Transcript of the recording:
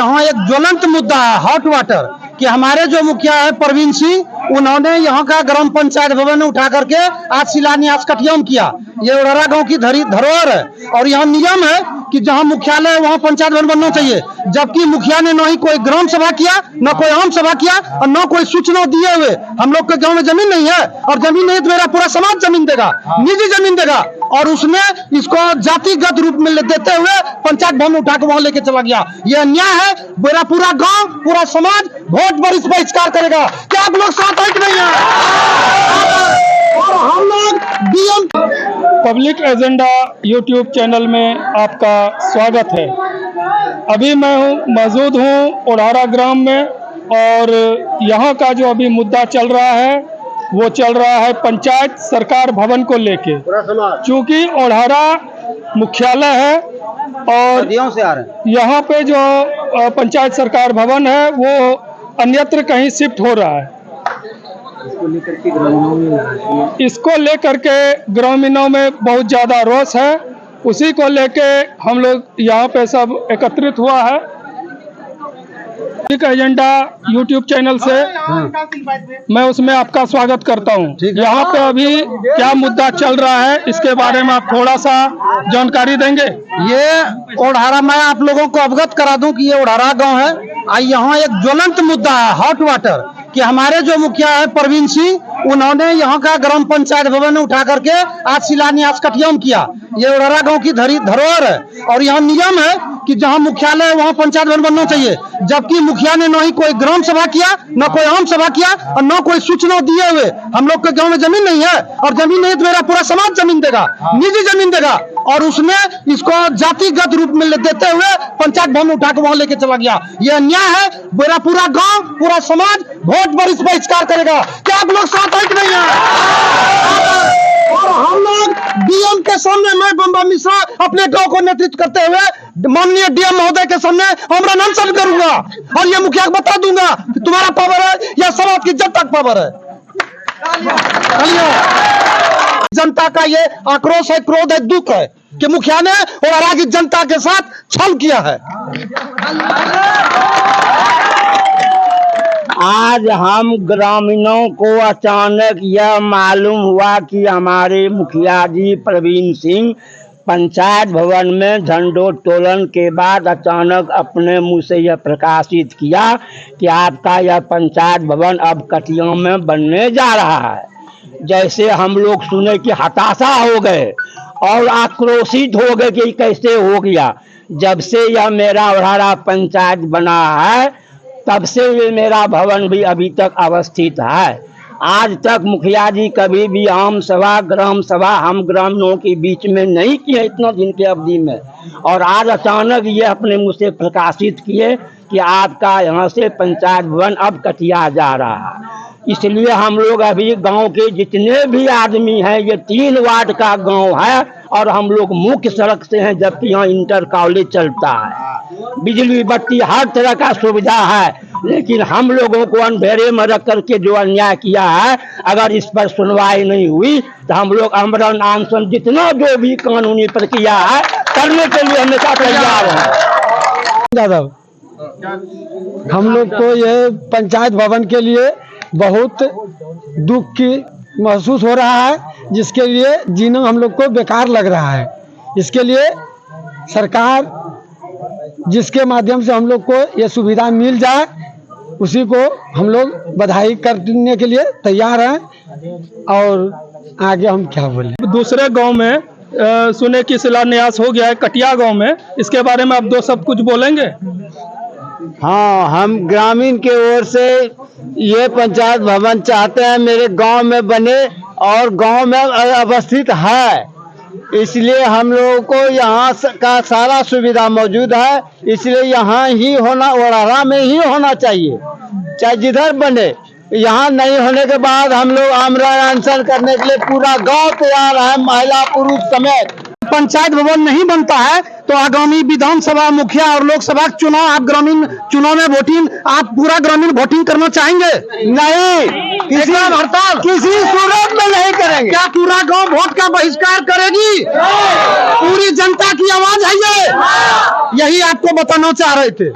यहाँ एक ज्वलंत मुद्दा है, हॉट वाटर, कि हमारे जो मुखिया है प्रवीण सिंह, उन्होंने यहाँ का ग्राम पंचायत भवन उठा करके आज शिलान्यास कटियम किया। ये उड़हरा गांव की धरोहर है और यहाँ नियम है कि जहाँ मुख्यालय है वहाँ पंचायत भवन बनना चाहिए, जबकि मुखिया ने न ही कोई ग्राम सभा किया, न कोई आम सभा किया और न कोई सूचना दिए हुए। हम लोग के गांव में जमीन नहीं है और जमीन नहीं तो मेरा पूरा समाज जमीन देगा, निजी जमीन देगा, और उसने इसको जातिगत रूप में देते हुए पंचायत भवन उठा के वहां लेके चला गया। यह अन्याय है। मेरा पूरा गांव, पूरा समाज वोट पर इस बहिष्कार करेगा। क्या आप लोग साथ है कि नहीं है? और हम लोग DM public agenda YouTube channel में आपका स्वागत है। अभी मैं मौजूद हूँ उड़हरा ग्राम में और यहाँ का जो अभी मुद्दा चल रहा है वो चल रहा है पंचायत सरकार भवन को लेके। चूँकि उड़हरा मुख्यालय है और यहाँ पे जो पंचायत सरकार भवन है वो अन्यत्र कहीं शिफ्ट हो रहा है। इसको लेकर के ग्रामीणों में बहुत ज़्यादा रोष है। उसी को लेके हम लोग यहाँ पे सब एकत्रित हुआ है। एजेंडा यूट्यूब चैनल से मैं उसमें आपका स्वागत करता हूँ। यहाँ पे अभी क्या मुद्दा चल रहा है इसके बारे में आप थोड़ा सा जानकारी देंगे? ये उड़हरा, मैं आप लोगों को अवगत करा दूं कि ये उड़हरा गांव है। यहाँ एक ज्वलंत मुद्दा है, हॉट वाटर, कि हमारे जो मुखिया है प्रवीण सिंह, उन्होंने यहाँ का ग्राम पंचायत भवन उठा करके आज शिलान्यास कटियम किया। ये उड़हरा गांव की धरोहर है और यहाँ नियम है कि जहाँ मुख्यालय है वहाँ पंचायत भवन बनना चाहिए, जबकि मुखिया ने न ही कोई ग्राम सभा किया, न कोई आम सभा किया और न कोई सूचना दिए हुए। हम लोग के गांव में जमीन नहीं है और जमीन नहीं तो मेरा पूरा समाज जमीन देगा, निजी जमीन देगा, और उसने इसको जातिगत रूप में देते हुए पंचायत भवन उठा के वहां लेके चला गया। ये अन्याय है। मेरा पूरा गांव, पूरा समाज वोट पर इस बहिष्कार करेगा। क्या आप लोग साथ है कि नहीं है? और हम लोग डीएम के सामने, मैं बम्बा मिश्रा अपने गांव को नेतृत्व करते हुए माननीय डीएम महोदय के सामने हमरा नमन करूंगा और ये मुखिया को बता दूंगा कि तुम्हारा पावर है या समाज की जनता का पावर है। जनता का ये आक्रोश है, क्रोध है, दुख है कि मुखिया ने उड़हरा की जनता के साथ छल किया है। आज हम ग्रामीणों को अचानक यह मालूम हुआ कि हमारे मुखिया जी प्रवीण सिंह पंचायत भवन में झंडोत्तोलन के बाद अचानक अपने मुंह से यह प्रकाशित किया कि आपका यह पंचायत भवन अब कटिया में बनने जा रहा है। जैसे हम लोग सुने कि हताशा हो गए और आक्रोशित हो गए कि कैसे हो गया। जब से यह मेरा उड़हरा पंचायत बना है तब से ये मेरा भवन भी अभी तक अवस्थित है। आज तक मुखिया जी कभी भी आम सभा, ग्राम सभा हम ग्रामीणों के बीच में नहीं किए इतना दिन के अवधि में, और आज अचानक ये अपने मुँह से प्रकाशित किए कि आपका यहाँ से पंचायत भवन अब कटिया जा रहा है। इसलिए हम लोग अभी गांव के जितने भी आदमी हैं, ये 3 वार्ड का गांव है और हम लोग मुख्य सड़क से हैं, जबकि यहाँ इंटर कॉलेज चलता है, बिजली बत्ती हर तरह का सुविधा है, लेकिन हम लोगों को अंधेरे में रख करके जो अन्याय किया है, अगर इस पर सुनवाई नहीं हुई तो हम लोग आमरण अनशन जितना जो भी कानूनी प्रक्रिया है करने के लिए हमेशा तैयार हैं। दादा, हम लोग को ये पंचायत भवन के लिए बहुत दुख की महसूस हो रहा है, जिसके लिए जीना हम लोग को बेकार लग रहा है। इसके लिए सरकार जिसके माध्यम से हम लोग को ये सुविधा मिल जाए उसी को हम लोग बधाई करने के लिए तैयार हैं। और आगे हम क्या बोले। दूसरे गांव में सुने कि शिलान्यास हो गया है कटिया गांव में, इसके बारे में आप दो सब कुछ बोलेंगे? हाँ, हम ग्रामीण के ओर से ये पंचायत भवन चाहते हैं मेरे गांव में बने और गांव में अवस्थित है, इसलिए हम लोगों को यहाँ का सारा सुविधा मौजूद है, इसलिए यहाँ ही होना, उड़हरा में ही होना चाहिए, चाहे जिधर बने। यहाँ नहीं होने के बाद हम लोग आमरण अनशन करने के लिए पूरा गांव तैयार है, महिला पुरुष समेत। पंचायत भवन नहीं बनता है तो आगामी विधानसभा, मुखिया और लोकसभा चुनाव, आप ग्रामीण चुनाव में वोटिंग, आप पूरा ग्रामीण वोटिंग करना चाहेंगे? नहीं, किसी हड़ताल किसी सूरत में नहीं करेंगे। क्या पूरा गांव वोट का बहिष्कार करेगी? पूरी जनता की आवाज है ये, यही आपको बताना चाह रहे थे।